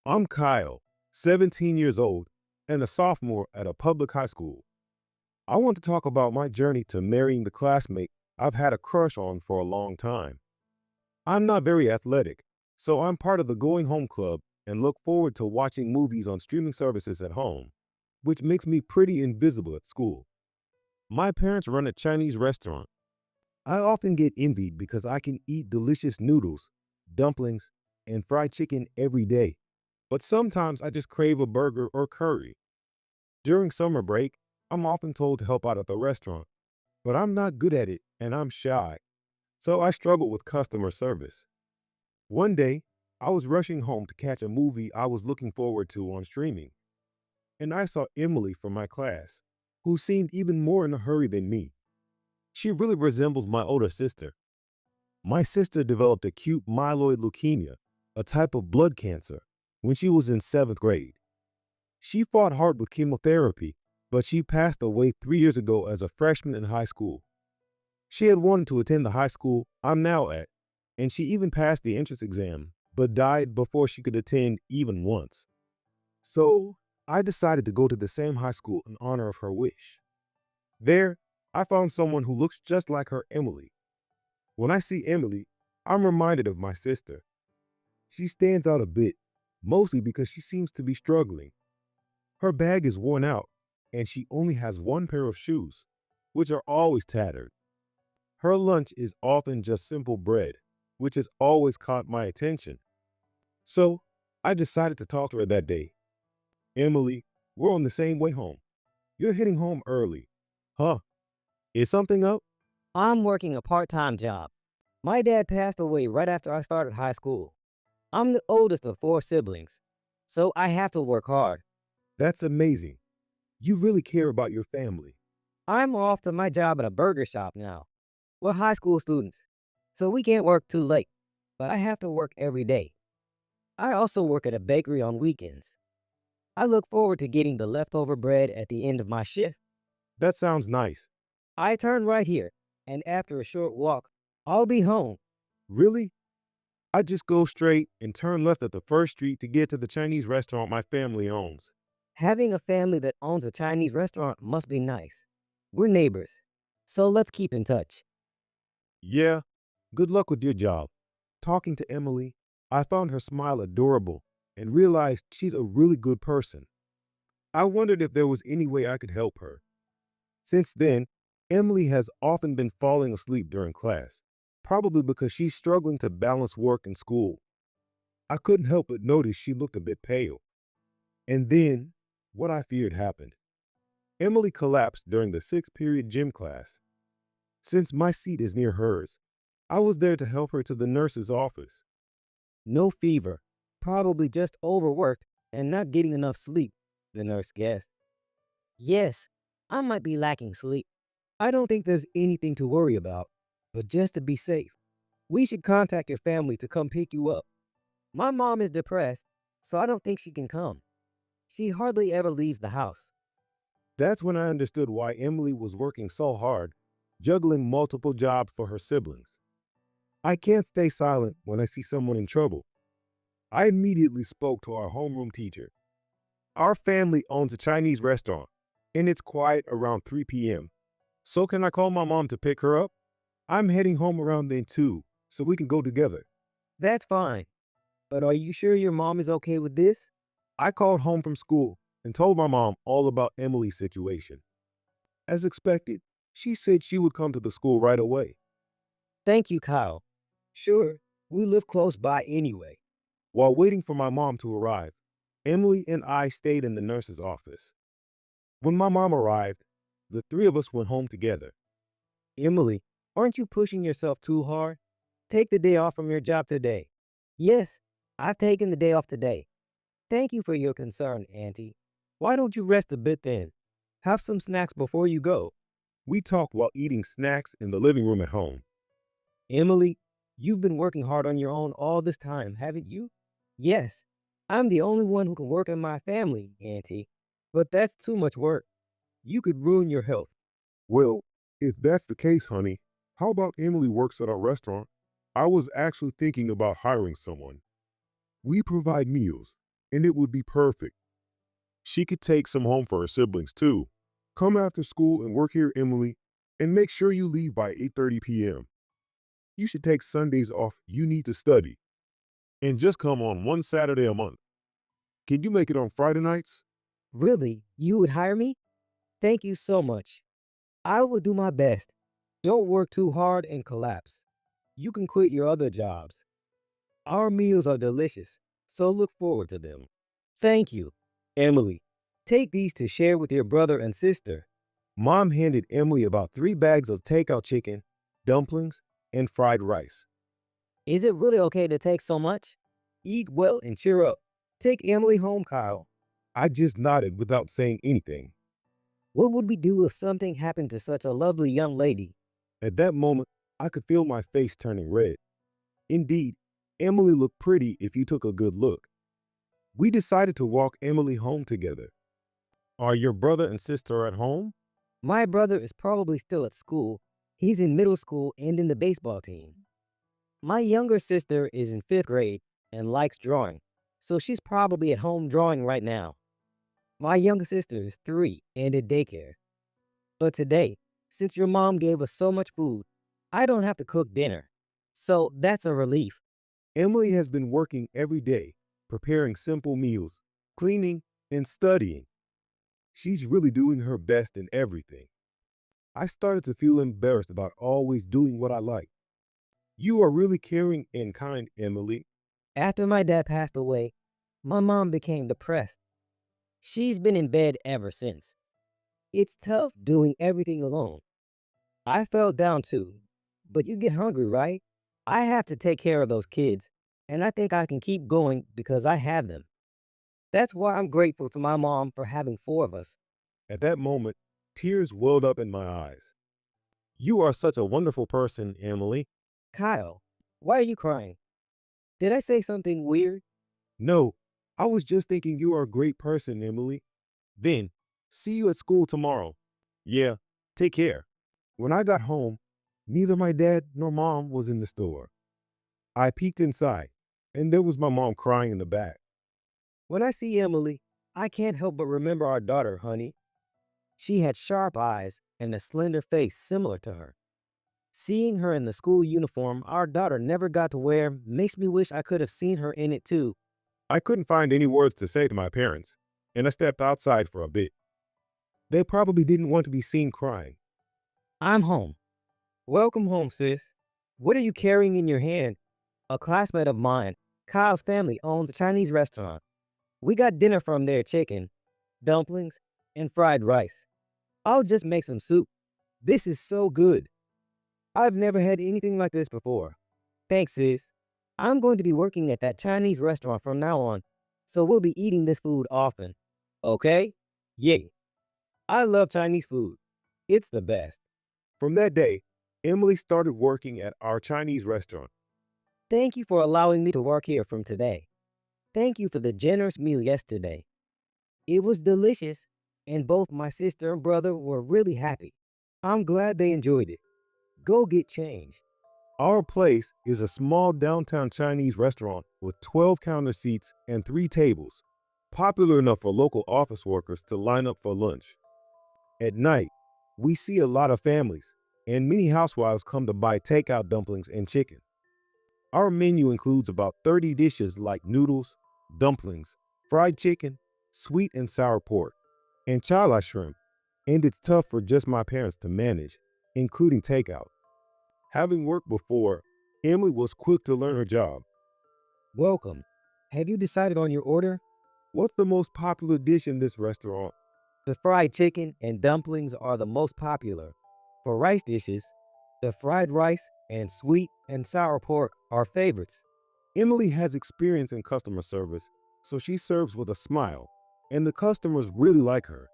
I'm Kyle, 17 years old, and a sophomore at a public high school. I want to talk about my journey to marrying the classmate I've had a crush on for a long time. I'm not very athletic, so I'm part of the going home club and look forward to watching movies on streaming services at home, which makes me pretty invisible at school. My parents run a Chinese restaurant. I often get envied because I can eat delicious noodles, dumplings, and fried chicken every day. But sometimes I just crave a burger or curry. During summer break, I'm often told to help out at the restaurant, but I'm not good at it and I'm shy, so I struggle with customer service. One day, I was rushing home to catch a movie I was looking forward to on streaming, and I saw Emily from my class, who seemed even more in a hurry than me. She really resembles my older sister. My sister developed acute myeloid leukemia, a type of blood cancer, when she was in seventh grade. She fought hard with chemotherapy, but she passed away 3 years ago as a freshman in high school. She had wanted to attend the high school I'm now at, and she even passed the entrance exam, but died before she could attend even once. So I decided to go to the same high school in honor of her wish. There, I found someone who looks just like her Emily. When I see Emily, I'm reminded of my sister. She stands out a bit, mostly because she seems to be struggling. Her bag is worn out, and she only has one pair of shoes, which are always tattered. Her lunch is often just simple bread, which has always caught my attention. So I decided to talk to her that day. Emily, we're on the same way home. You're heading home early. Huh? Is something up? I'm working a part-time job. My dad passed away right after I started high school. I'm the oldest of four siblings, so I have to work hard. That's amazing. You really care about your family. I'm off to my job at a burger shop now. We're high school students, so we can't work too late, but I have to work every day. I also work at a bakery on weekends. I look forward to getting the leftover bread at the end of my shift. That sounds nice. I turn right here, and after a short walk, I'll be home. Really? I just go straight and turn left at the first street to get to the Chinese restaurant my family owns. Having a family that owns a Chinese restaurant must be nice. We're neighbors, so let's keep in touch. Yeah, good luck with your job. Talking to Emily, I found her smile adorable and realized she's a really good person. I wondered if there was any way I could help her. Since then, Emily has often been falling asleep during class, probably because she's struggling to balance work and school. I couldn't help but notice she looked a bit pale. And then, what I feared happened. Emily collapsed during the sixth period gym class. Since my seat is near hers, I was there to help her to the nurse's office. No fever, probably just overworked and not getting enough sleep, the nurse guessed. Yes, I might be lacking sleep. I don't think there's anything to worry about, but just to be safe, we should contact your family to come pick you up. My mom is depressed, so I don't think she can come. She hardly ever leaves the house. That's when I understood why Emily was working so hard, juggling multiple jobs for her siblings. I can't stay silent when I see someone in trouble. I immediately spoke to our homeroom teacher. Our family owns a Chinese restaurant, and it's quiet around 3 p.m. So can I call my mom to pick her up? I'm heading home around then too, so we can go together. That's fine, but are you sure your mom is okay with this? I called home from school and told my mom all about Emily's situation. As expected, she said she would come to the school right away. Thank you, Kyle. Sure, we live close by anyway. While waiting for my mom to arrive, Emily and I stayed in the nurse's office. When my mom arrived, the three of us went home together. Emily, aren't you pushing yourself too hard? Take the day off from your job today. Yes, I've taken the day off today. Thank you for your concern, Auntie. Why don't you rest a bit then? Have some snacks before you go. We talked while eating snacks in the living room at home. Emily, you've been working hard on your own all this time, haven't you? Yes, I'm the only one who can work in my family, Auntie. But that's too much work. You could ruin your health. Well, if that's the case, honey, how about Emily works at our restaurant? I was actually thinking about hiring someone. We provide meals, and it would be perfect. She could take some home for her siblings too. Come after school and work here, Emily, and make sure you leave by 8:30 p.m. You should take Sundays off. You need to study. And just come on one Saturday a month. Can you make it on Friday nights? Really? You would hire me? Thank you so much. I will do my best. Don't work too hard and collapse. You can quit your other jobs. Our meals are delicious, so look forward to them. Thank you. Emily, take these to share with your brother and sister. Mom handed Emily about 3 bags of takeout chicken, dumplings, and fried rice. Is it really okay to take so much? Eat well and cheer up. Take Emily home, Kyle. I just nodded without saying anything. What would we do if something happened to such a lovely young lady? At that moment, I could feel my face turning red. Indeed, Emily looked pretty if you took a good look. We decided to walk Emily home together. Are your brother and sister at home? My brother is probably still at school. He's in middle school and in the baseball team. My younger sister is in 5th grade and likes drawing, so she's probably at home drawing right now. My younger sister is 3 and at daycare. But today, since your mom gave us so much food, I don't have to cook dinner. So that's a relief. Emily has been working every day, preparing simple meals, cleaning, and studying. She's really doing her best in everything. I started to feel embarrassed about always doing what I like. You are really caring and kind, Emily. After my dad passed away, my mom became depressed. She's been in bed ever since. It's tough doing everything alone. I felt down too. But you get hungry, right? I have to take care of those kids, and I think I can keep going because I have them. That's why I'm grateful to my mom for having 4 of us. At that moment, tears welled up in my eyes. You are such a wonderful person, Emily. Kyle, why are you crying? Did I say something weird? No, I was just thinking you are a great person, Emily. Then, see you at school tomorrow. Yeah, take care. When I got home, neither my dad nor mom was in the store. I peeked inside, and there was my mom crying in the back. When I see Emily, I can't help but remember our daughter, honey. She had sharp eyes and a slender face similar to her. Seeing her in the school uniform our daughter never got to wear makes me wish I could have seen her in it too. I couldn't find any words to say to my parents, and I stepped outside for a bit. They probably didn't want to be seen crying. I'm home. Welcome home, sis. What are you carrying in your hand? A classmate of mine, Kyle's family, owns a Chinese restaurant. We got dinner from their chicken, dumplings, and fried rice. I'll just make some soup. This is so good. I've never had anything like this before. Thanks, sis. I'm going to be working at that Chinese restaurant from now on, so we'll be eating this food often. Okay? Yay. I love Chinese food. It's the best. From that day, Emily started working at our Chinese restaurant. Thank you for allowing me to work here from today. Thank you for the generous meal yesterday. It was delicious, and both my sister and brother were really happy. I'm glad they enjoyed it. Go get changed. Our place is a small downtown Chinese restaurant with 12 counter seats and 3 tables, popular enough for local office workers to line up for lunch. At night, we see a lot of families, and many housewives come to buy takeout dumplings and chicken. Our menu includes about 30 dishes like noodles, dumplings, fried chicken, sweet and sour pork, and chala shrimp, and it's tough for just my parents to manage, including takeout. Having worked before, Emily was quick to learn her job. Welcome. Have you decided on your order? What's the most popular dish in this restaurant? The fried chicken and dumplings are the most popular. For rice dishes, the fried rice and sweet and sour pork are favorites. Emily has experience in customer service, so she serves with a smile, and the customers really like her.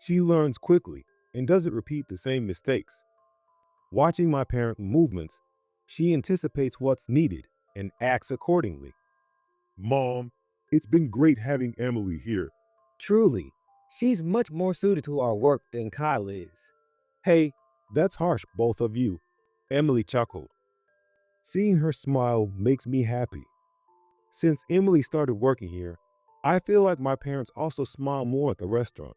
She learns quickly and doesn't repeat the same mistakes. Watching my parents' movements, she anticipates what's needed and acts accordingly. Mom, it's been great having Emily here. Truly, she's much more suited to our work than Kyle is. Hey, that's harsh, both of you. Emily chuckled. Seeing her smile makes me happy. Since Emily started working here, I feel like my parents also smile more at the restaurant.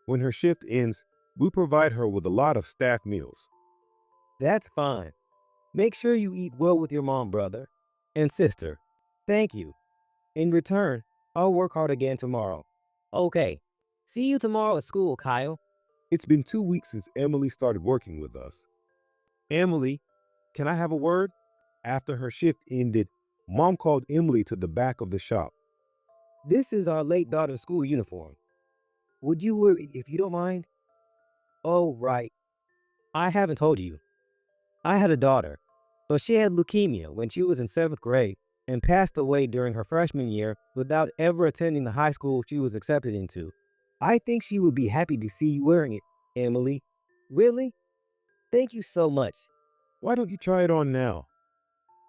When her shift ends, we provide her with a lot of staff meals. That's fine. Make sure you eat well with your mom, brother, and sister. Thank you. In return, I'll work hard again tomorrow. Okay. See you tomorrow at school, Kyle. It's been 2 weeks since Emily started working with us. Emily, can I have a word? After her shift ended, Mom called Emily to the back of the shop. This is our late daughter's school uniform. Would you wear it if you don't mind? Oh, right. I haven't told you. I had a daughter, but she had leukemia when she was in 7th grade and passed away during her freshman year without ever attending the high school she was accepted into. I think she would be happy to see you wearing it, Emily. Really? Thank you so much. Why don't you try it on now?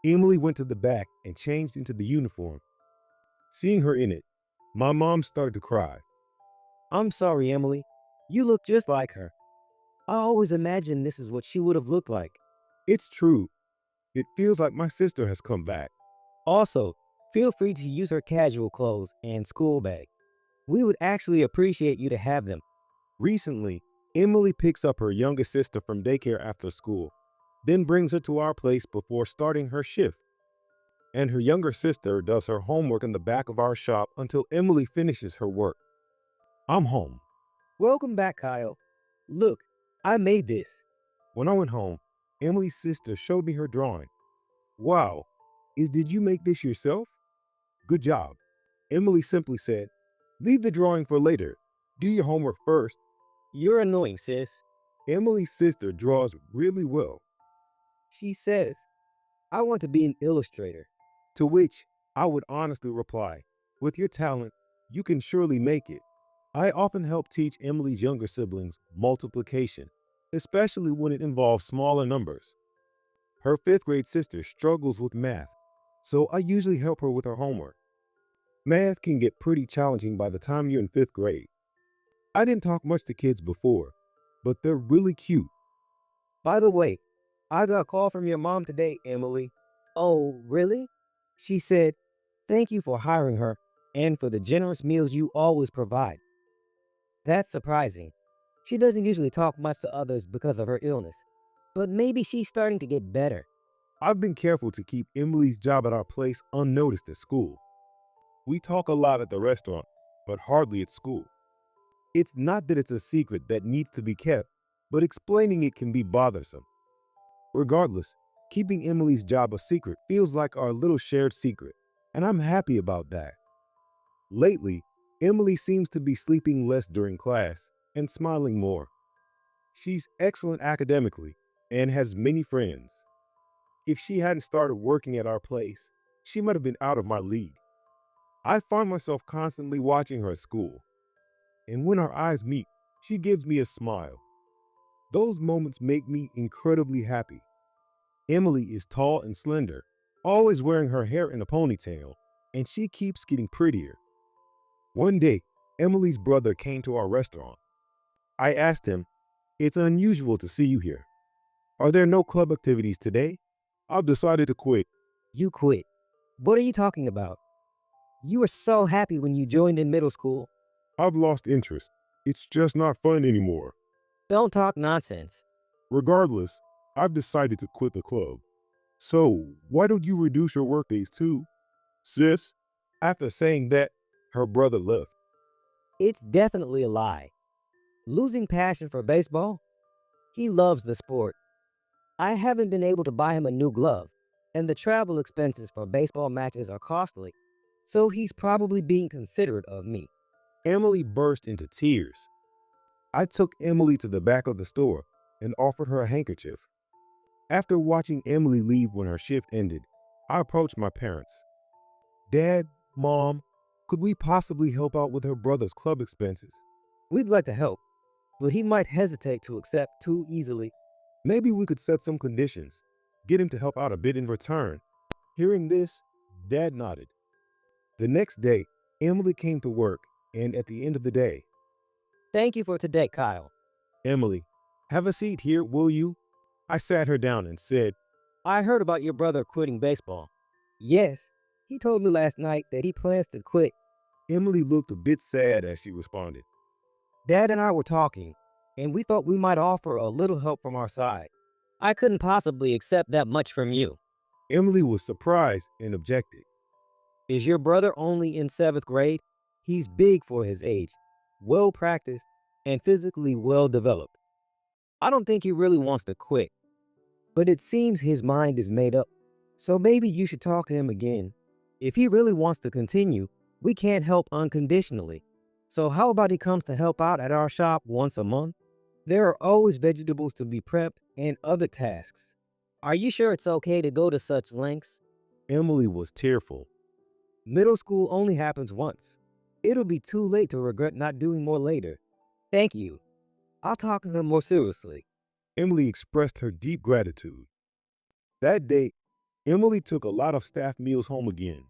Emily went to the back and changed into the uniform. Seeing her in it, my mom started to cry. I'm sorry, Emily. You look just like her. I always imagined this is what she would have looked like. It's true. It feels like my sister has come back. Also, feel free to use her casual clothes and school bag. We would actually appreciate you to have them. Recently, Emily picks up her youngest sister from daycare after school, then brings her to our place before starting her shift. And her younger sister does her homework in the back of our shop until Emily finishes her work. I'm home. Welcome back, Kyle. Look, I made this. When I went home, Emily's sister showed me her drawing. Wow, did you make this yourself? Good job. Emily simply said, leave the drawing for later. Do your homework first. You're annoying, sis. Emily's sister draws really well, She says, I want to be an illustrator. to which I would honestly reply, with your talent, you can surely make it. I often help teach Emily's younger siblings multiplication, especially when it involves smaller numbers. Her 5th grade sister struggles with math, so I usually help her with her homework. Math can get pretty challenging by the time you're in 5th grade. I didn't talk much to kids before, but they're really cute. By the way, I got a call from your mom today, Emily. Oh, really? She said, thank you for hiring her and for the generous meals you always provide. That's surprising. She doesn't usually talk much to others because of her illness, but maybe she's starting to get better. I've been careful to keep Emily's job at our place unnoticed at school. We talk a lot at the restaurant, but hardly at school. It's not that it's a secret that needs to be kept, but explaining it can be bothersome. Regardless, keeping Emily's job a secret feels like our little shared secret, and I'm happy about that. Lately, Emily seems to be sleeping less during class and smiling more. She's excellent academically and has many friends. If she hadn't started working at our place, she might have been out of my league. I find myself constantly watching her at school, and when our eyes meet, she gives me a smile. Those moments make me incredibly happy. Emily is tall and slender, always wearing her hair in a ponytail, and she keeps getting prettier. One day, Emily's brother came to our restaurant. I asked him, it's unusual to see you here. Are there no club activities today? I've decided to quit. You quit. What are you talking about? You were so happy when you joined in middle school. I've lost interest. It's just not fun anymore. Don't talk nonsense. Regardless, I've decided to quit the club. So, why don't you reduce your workdays too, sis? After saying that, her brother left. It's definitely a lie. Losing passion for baseball? He loves the sport. I haven't been able to buy him a new glove, and the travel expenses for baseball matches are costly, so he's probably being considerate of me. Emily burst into tears. I took Emily to the back of the store and offered her a handkerchief. After watching Emily leave when her shift ended, I approached my parents. Dad, Mom, could we possibly help out with her brother's club expenses? We'd like to help, but he might hesitate to accept too easily. Maybe we could set some conditions, get him to help out a bit in return. Hearing this, Dad nodded. The next day, Emily came to work, and at the end of the day, Thank you for today, Kyle. Emily, have a seat here, will you? I sat her down and said, I heard about your brother quitting baseball. Yes, he told me last night that he plans to quit. Emily looked a bit sad as she responded. Dad and I were talking, and we thought we might offer a little help from our side. I couldn't possibly accept that much from you. Emily was surprised and objected. Is your brother only in seventh grade? He's big for his age, well practiced, and physically well developed. I don't think he really wants to quit, but it seems his mind is made up. So maybe you should talk to him again. If he really wants to continue, we can't help unconditionally. So how about he comes to help out at our shop once a month? There are always vegetables to be prepped and other tasks. Are you sure it's okay to go to such lengths? Emily was tearful. Middle school only happens once. It'll be too late to regret not doing more later. Thank you. I'll talk to him more seriously. Emily expressed her deep gratitude. That day, Emily took a lot of staff meals home again.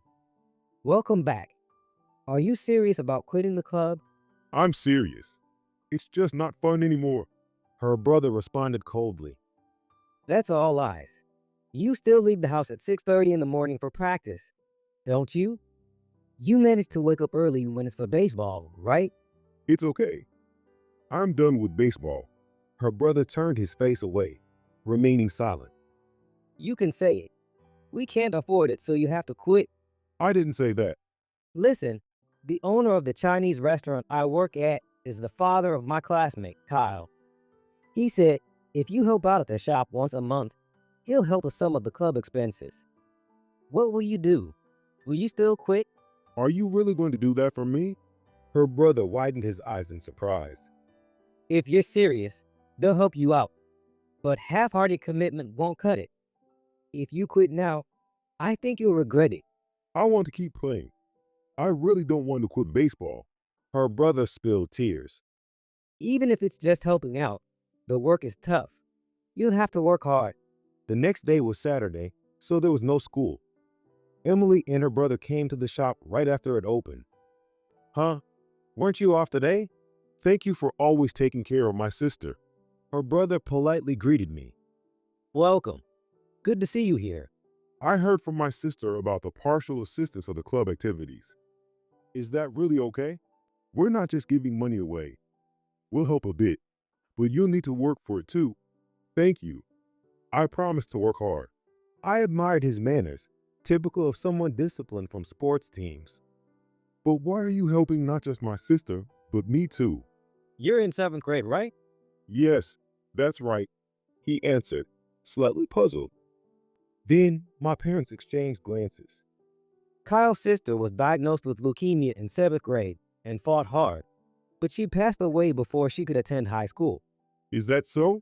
Welcome back. Are you serious about quitting the club? I'm serious. It's just not fun anymore. Her brother responded coldly. That's all lies. You still leave the house at 6:30 in the morning for practice, don't you? You manage to wake up early when it's for baseball, right? It's okay. I'm done with baseball. Her brother turned his face away, remaining silent. You can say it. We can't afford it, so you have to quit. I didn't say that. Listen, the owner of the Chinese restaurant I work at is the father of my classmate, Kyle. He said if you help out at the shop once a month, he'll help with some of the club expenses. What will you do? Will you still quit? Are you really going to do that for me? Her brother widened his eyes in surprise. If you're serious, they'll help you out. But half-hearted commitment won't cut it. If you quit now, I think you'll regret it. I want to keep playing. I really don't want to quit baseball. Her brother spilled tears. Even if it's just helping out, the work is tough. You'll have to work hard. The next day was Saturday, so there was no school. Emily and her brother came to the shop right after it opened. Huh? Weren't you off today? Thank you for always taking care of my sister. Her brother politely greeted me. Welcome. Good to see you here. I heard from my sister about the partial assistance for the club activities. Is that really okay? We're not just giving money away. We'll help a bit, but you'll need to work for it too. Thank you. I promise to work hard. I admired his manners, typical of someone disciplined from sports teams. But why are you helping not just my sister, but me too? You're in seventh grade, right? Yes, that's right, he answered, slightly puzzled. Then my parents exchanged glances. Kyle's sister was diagnosed with leukemia in seventh grade and fought hard, but she passed away before she could attend high school. Is that so?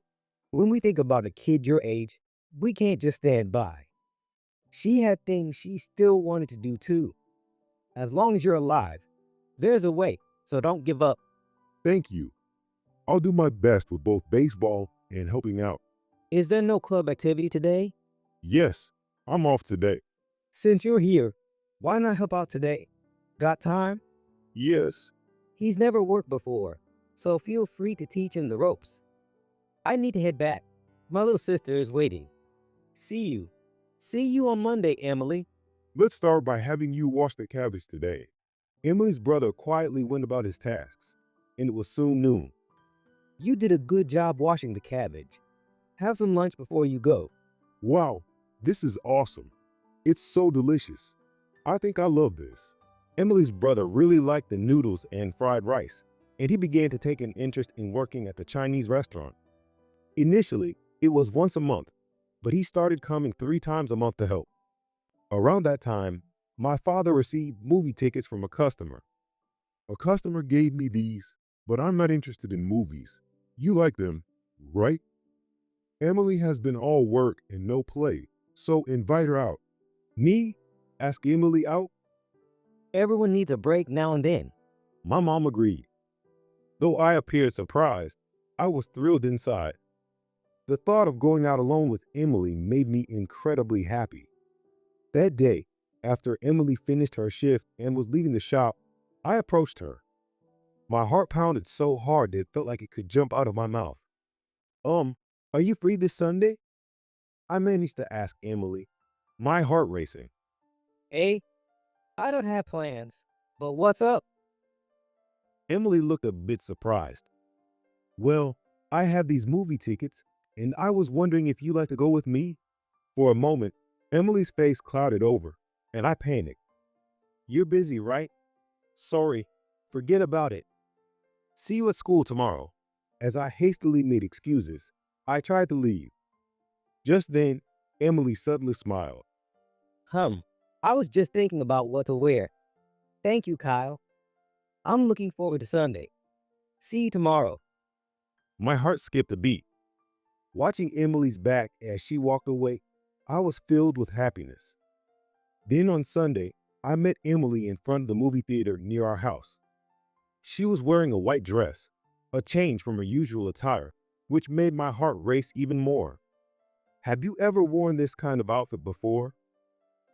When we think about a kid your age, we can't just stand by. She had things she still wanted to do too. As long as you're alive, there's a way, so don't give up. Thank you. I'll do my best with both baseball and helping out. Is there no club activity today? Yes, I'm off today. Since you're here, why not help out today? Got time? Yes, He's never worked before, so feel free to teach him the ropes. I need to head back. My little sister is waiting. See you. See you on Monday, Emily. let's start by having you wash the cabbage today. Emily's brother quietly went about his tasks, and it was soon noon. You did a good job washing the cabbage. Have some lunch before you go. Wow, this is awesome. It's so delicious. I think I love this. Emily's brother really liked the noodles and fried rice, and he began to take an interest in working at the Chinese restaurant. Initially, it was once a month, but he started coming 3 times a month to help. Around that time, my father received movie tickets from a customer. A customer gave me these, but I'm not interested in movies. You like them, right? Emily has been all work and no play, so invite her out. Me? Ask Emily out? Everyone needs a break now and then. My mom agreed. Though I appeared surprised, I was thrilled inside. The thought of going out alone with Emily made me incredibly happy. That day, after Emily finished her shift and was leaving the shop, I approached her. My heart pounded so hard that it felt like it could jump out of my mouth. Are you free this Sunday? I managed to ask Emily, my heart racing. Hey, I don't have plans, but what's up? Emily looked a bit surprised. Well, I have these movie tickets, and I was wondering if you'd like to go with me? For a moment, Emily's face clouded over, and I panicked. You're busy, right? Sorry, forget about it. See you at school tomorrow. As I hastily made excuses, I tried to leave. Just then, Emily suddenly smiled. Hum, I was just thinking about what to wear. Thank you, Kyle. I'm looking forward to Sunday. See you tomorrow. My heart skipped a beat. Watching Emily's back as she walked away, I was filled with happiness. Then on Sunday, I met Emily in front of the movie theater near our house. She was wearing a white dress, a change from her usual attire, which made my heart race even more. Have you ever worn this kind of outfit before?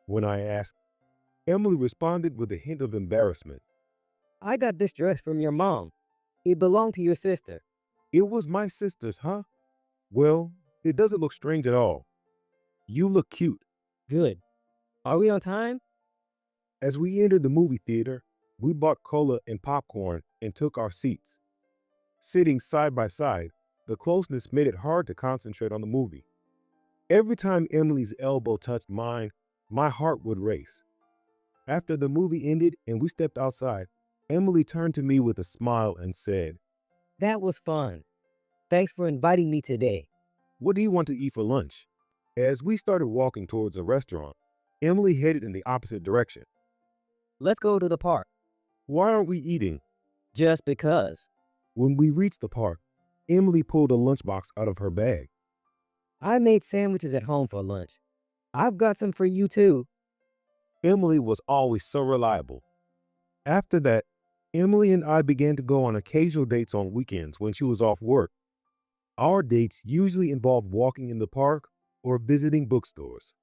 When I asked, Emily responded with a hint of embarrassment. I got this dress from your mom. It belonged to your sister. It was my sister's, huh? Well, it doesn't look strange at all. You look cute. Good. Are we on time? As we entered the movie theater, we bought cola and popcorn and took our seats. Sitting side by side, the closeness made it hard to concentrate on the movie. Every time Emily's elbow touched mine, my heart would race. After the movie ended and we stepped outside, Emily turned to me with a smile and said, That was fun. Thanks for inviting me today. What do you want to eat for lunch? As we started walking towards a restaurant, Emily headed in the opposite direction. Let's go to the park. Why aren't we eating? Just because. When we reached the park, Emily pulled a lunchbox out of her bag. I made sandwiches at home for lunch. I've got some for you too. Emily was always so reliable. After that, Emily and I began to go on occasional dates on weekends when she was off work. Our dates usually involved walking in the park or visiting bookstores.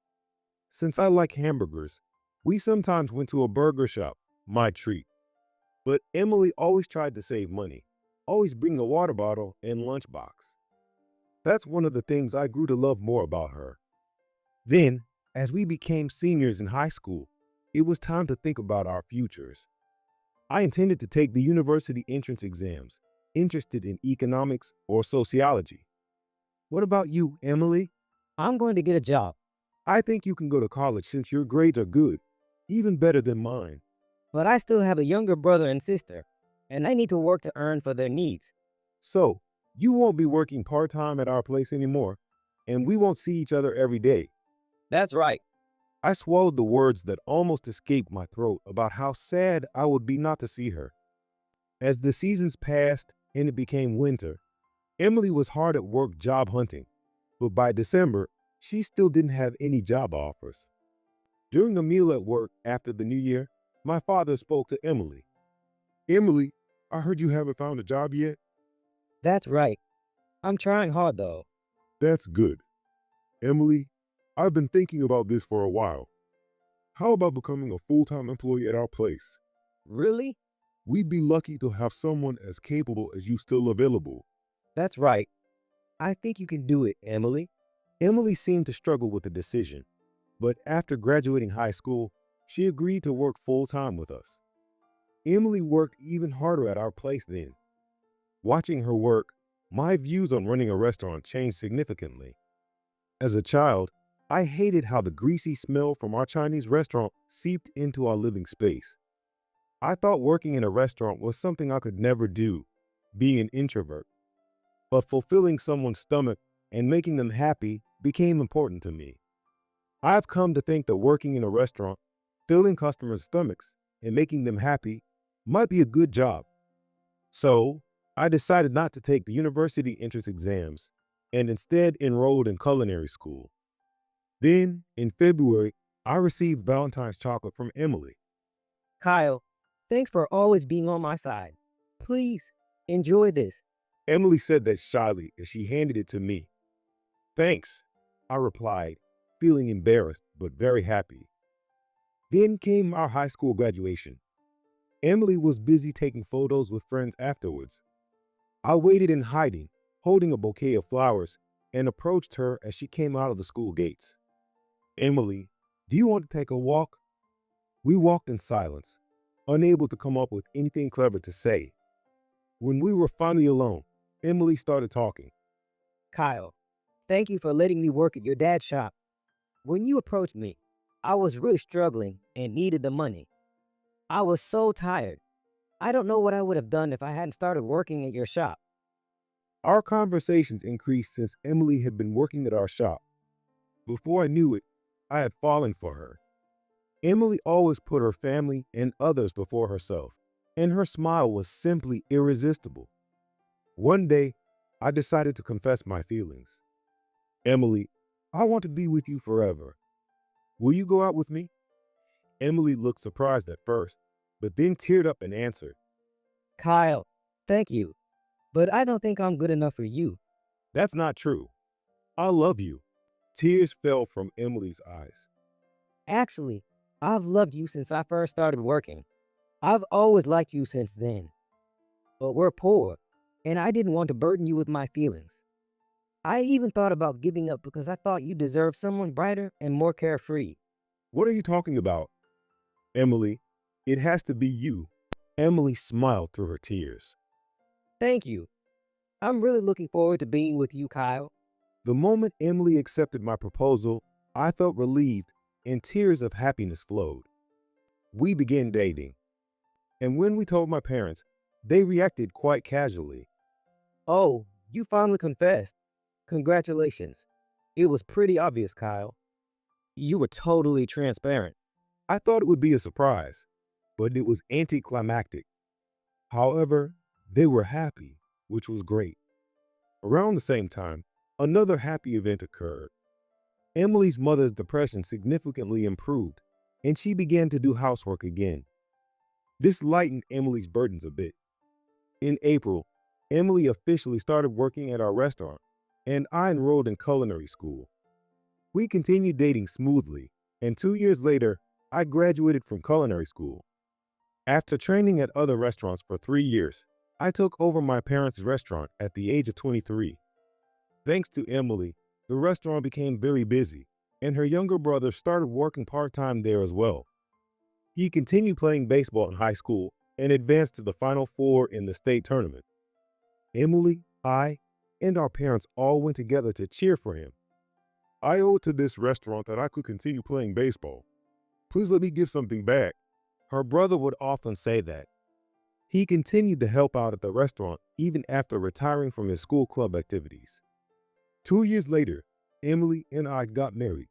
Since I like hamburgers, we sometimes went to a burger shop, my treat. But Emily always tried to save money, always bring a water bottle and lunchbox. That's one of the things I grew to love more about her. Then, as we became seniors in high school, it was time to think about our futures. I intended to take the university entrance exams, interested in economics or sociology. What about you, Emily? I'm going to get a job, I think you can go to college since your grades are good, even better than mine. but I still have a younger brother and sister, and I need to work to earn for their needs. So, you won't be working part-time at our place anymore, and we won't see each other every day. That's right. I swallowed the words that almost escaped my throat about how sad I would be not to see her. As the seasons passed and it became winter, Emily was hard at work job hunting, but by December, she still didn't have any job offers. During a meal at work after the new year, my father spoke to Emily. Emily, I heard you haven't found a job yet? That's right. I'm trying hard though. That's good. Emily, I've been thinking about this for a while. How about becoming a full-time employee at our place? Really? We'd be lucky to have someone as capable as you still available. That's right. I think you can do it, Emily. Emily seemed to struggle with the decision, but after graduating high school, she agreed to work full-time with us. Emily worked even harder at our place then. Watching her work, my views on running a restaurant changed significantly. As a child, I hated how the greasy smell from our Chinese restaurant seeped into our living space. I thought working in a restaurant was something I could never do, being an introvert. But fulfilling someone's stomach and making them happy became important to me. I've come to think that working in a restaurant, filling customers' stomachs, and making them happy might be a good job. So, I decided not to take the university entrance exams and instead enrolled in culinary school. Then, in February, I received Valentine's chocolate from Emily. Kyle, thanks for always being on my side. Please, enjoy this. Emily said that shyly as she handed it to me. Thanks, I replied, feeling embarrassed but very happy. Then came our high school graduation. Emily was busy taking photos with friends afterwards. I waited in hiding, holding a bouquet of flowers, and approached her as she came out of the school gates. Emily, do you want to take a walk? We walked in silence, unable to come up with anything clever to say. When we were finally alone, Emily started talking. Kyle, thank you for letting me work at your dad's shop. When you approached me, I was really struggling and needed the money. I was so tired. I don't know what I would have done if I hadn't started working at your shop. Our conversations increased since Emily had been working at our shop. Before I knew it, I had fallen for her. Emily always put her family and others before herself, and her smile was simply irresistible. One day, I decided to confess my feelings. Emily, I want to be with you forever. Will you go out with me? Emily looked surprised at first, but then teared up and answered, Kyle, thank you, but I don't think I'm good enough for you. That's not true. I love you. Tears fell from Emily's eyes. Actually, I've loved you since I first started working. I've always liked you since then. But we're poor, and I didn't want to burden you with my feelings. I even thought about giving up because I thought you deserved someone brighter and more carefree. What are you talking about? Emily, it has to be you. Emily smiled through her tears. Thank you. I'm really looking forward to being with you, Kyle. The moment Emily accepted my proposal, I felt relieved and tears of happiness flowed. We began dating, and when we told my parents, they reacted quite casually. Oh, you finally confessed. Congratulations. It was pretty obvious, Kyle. You were totally transparent. I thought it would be a surprise, but it was anticlimactic. However, they were happy, which was great. Around the same time, another happy event occurred. Emily's mother's depression significantly improved, and she began to do housework again. This lightened Emily's burdens a bit. In April, Emily officially started working at our restaurant, and I enrolled in culinary school. We continued dating smoothly, and 2 years later, I graduated from culinary school. After training at other restaurants for 3 years, I took over my parents' restaurant at the age of 23. Thanks to Emily, the restaurant became very busy, and her younger brother started working part-time there as well. He continued playing baseball in high school and advanced to the Final Four in the state tournament. Emily, I, and our parents all went together to cheer for him. I owe it to this restaurant that I could continue playing baseball. Please let me give something back. Her brother would often say that. He continued to help out at the restaurant even after retiring from his school club activities. 2 years later, Emily and I got married.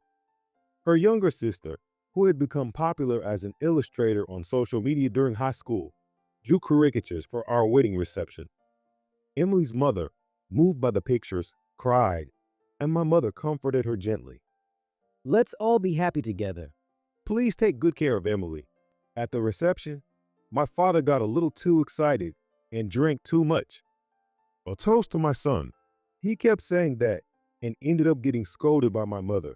Her younger sister, who had become popular as an illustrator on social media during high school, drew caricatures for our wedding reception. Emily's mother, moved by the pictures, cried, and my mother comforted her gently. Let's all be happy together. Please take good care of Emily. At the reception, my father got a little too excited and drank too much. A toast to my son. He kept saying that and ended up getting scolded by my mother.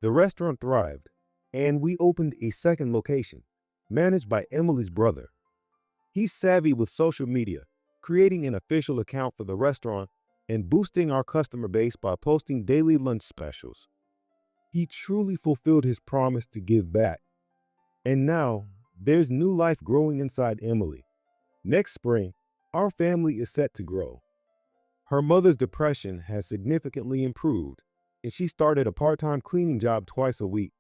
The restaurant thrived, and we opened a second location, managed by Emily's brother. He's savvy with social media, creating an official account for the restaurant and boosting our customer base by posting daily lunch specials. He truly fulfilled his promise to give back. And now, there's new life growing inside Emily. Next spring, our family is set to grow. Her mother's depression has significantly improved, and she started a part-time cleaning job twice a week.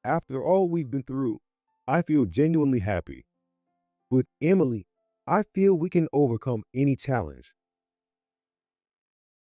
After all we've been through, I feel genuinely happy. With Emily, I feel we can overcome any challenge.